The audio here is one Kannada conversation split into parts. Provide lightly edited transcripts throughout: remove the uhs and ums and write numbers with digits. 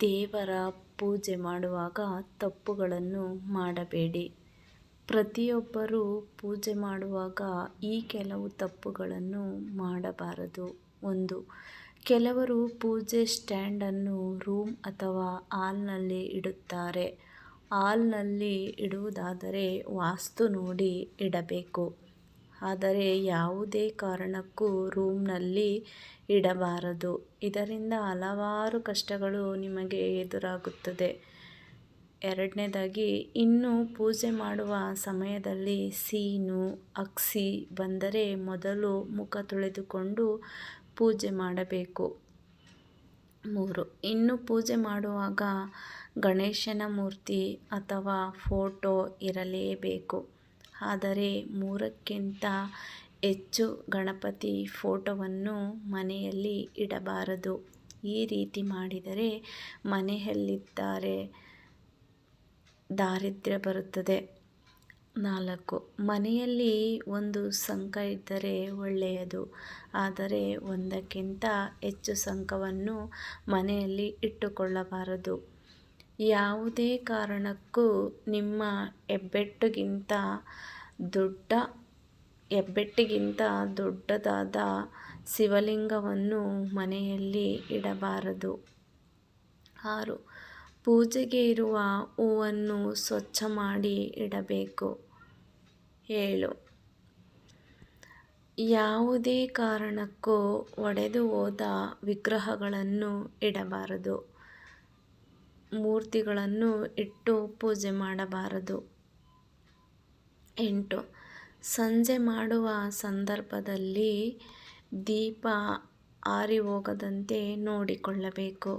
ದೇವರ ಪೂಜೆ ಮಾಡುವಾಗ ತಪ್ಪುಗಳನ್ನು ಮಾಡಬೇಡಿ. ಪ್ರತಿಯೊಬ್ಬರೂ ಪೂಜೆ ಮಾಡುವಾಗ ಈ ಕೆಲವು ತಪ್ಪುಗಳನ್ನು ಮಾಡಬಾರದು. 1. ಕೆಲವರು ಪೂಜೆ ಸ್ಟ್ಯಾಂಡನ್ನು ರೂಮ್ ಅಥವಾ ಹಾಲ್ನಲ್ಲಿ ಇಡುತ್ತಾರೆ. ಹಾಲ್ನಲ್ಲಿ ಇಡುವುದಾದರೆ ವಾಸ್ತು ನೋಡಿ ಇಡಬೇಕು. ಆದರೆ ಯಾವುದೇ ಕಾರಣಕ್ಕೂ ರೂಮ್ನಲ್ಲಿ ಇಡಬಾರದು. ಇದರಿಂದ ಹಲವಾರು ಕಷ್ಟಗಳು ನಿಮಗೆ ಎದುರಾಗುತ್ತದೆ. 2ನೇದಾಗಿ, ಇನ್ನು ಪೂಜೆ ಮಾಡುವ ಸಮಯದಲ್ಲಿ ಸೀನು, ಅಗ್ಸಿ ಬಂದರೆ ಮೊದಲು ಮುಖ ತೊಳೆದುಕೊಂಡು ಪೂಜೆ ಮಾಡಬೇಕು. 3. ಇನ್ನು ಪೂಜೆ ಮಾಡುವಾಗ ಗಣೇಶನ ಮೂರ್ತಿ ಅಥವಾ ಫೋಟೋ ಇರಲೇಬೇಕು. ಆದರೆ 3ಕ್ಕಿಂತ ಹೆಚ್ಚು ಗಣಪತಿ ಫೋಟೋವನ್ನು ಮನೆಯಲ್ಲಿ ಇಡಬಾರದು. ಈ ರೀತಿ ಮಾಡಿದರೆ ಮನೆಯಲ್ಲಿದ್ದರೆ ದಾರಿದ್ರ್ಯ ಬರುತ್ತದೆ. 4. ಮನೆಯಲ್ಲಿ ಒಂದು ಶಂಖ ಇದ್ದರೆ ಒಳ್ಳೆಯದು. ಆದರೆ 1ಕ್ಕಿಂತ ಹೆಚ್ಚು ಶಂಖವನ್ನು ಮನೆಯಲ್ಲಿ ಇಟ್ಟುಕೊಳ್ಳಬಾರದು. ಯಾವುದೇ ಕಾರಣಕ್ಕೂ ನಿಮ್ಮ ಹೆಬ್ಬೆಟ್ಟಿಗಿಂತ ದೊಡ್ಡದಾದ ಶಿವಲಿಂಗವನ್ನು ಮನೆಯಲ್ಲಿ ಇಡಬಾರದು. 6. ಪೂಜೆಗೆ ಇರುವ ಹೂವನ್ನು ಸ್ವಚ್ಛ ಮಾಡಿ ಇಡಬೇಕು. 7. ಯಾವುದೇ ಕಾರಣಕ್ಕೂ ಒಡೆದು ಹೋದ ವಿಗ್ರಹಗಳನ್ನು ಇಡಬಾರದು. ಮೂರ್ತಿಗಳನ್ನು ಇಟ್ಟು ಪೂಜೆ ಮಾಡಬಾರದು. 8. ಸಂಜೆ ಮಾಡುವ ಸಂದರ್ಭದಲ್ಲಿ ದೀಪ ಆರಿಹೋಗದಂತೆ ನೋಡಿಕೊಳ್ಳಬೇಕು.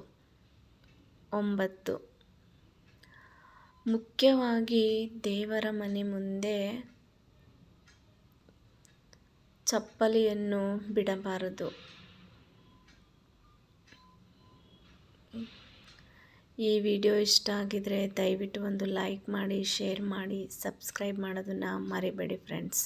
9. ಮುಖ್ಯವಾಗಿ ದೇವರ ಮನೆ ಮುಂದೆ ಚಪ್ಪಲಿಯನ್ನು ಬಿಡಬಾರದು. ಈ ವಿಡಿಯೋ ಇಷ್ಟ ಆಗಿದ್ರೆ ದಯವಿಟ್ಟು ಒಂದು ಲೈಕ್ ಮಾಡಿ, ಶೇರ್ ಮಾಡಿ, ಸಬ್ಸ್ಕ್ರೈಬ್ ಮಾಡೋದನ್ನು ಮರಿಬೇಡಿ ಫ್ರೆಂಡ್ಸ್.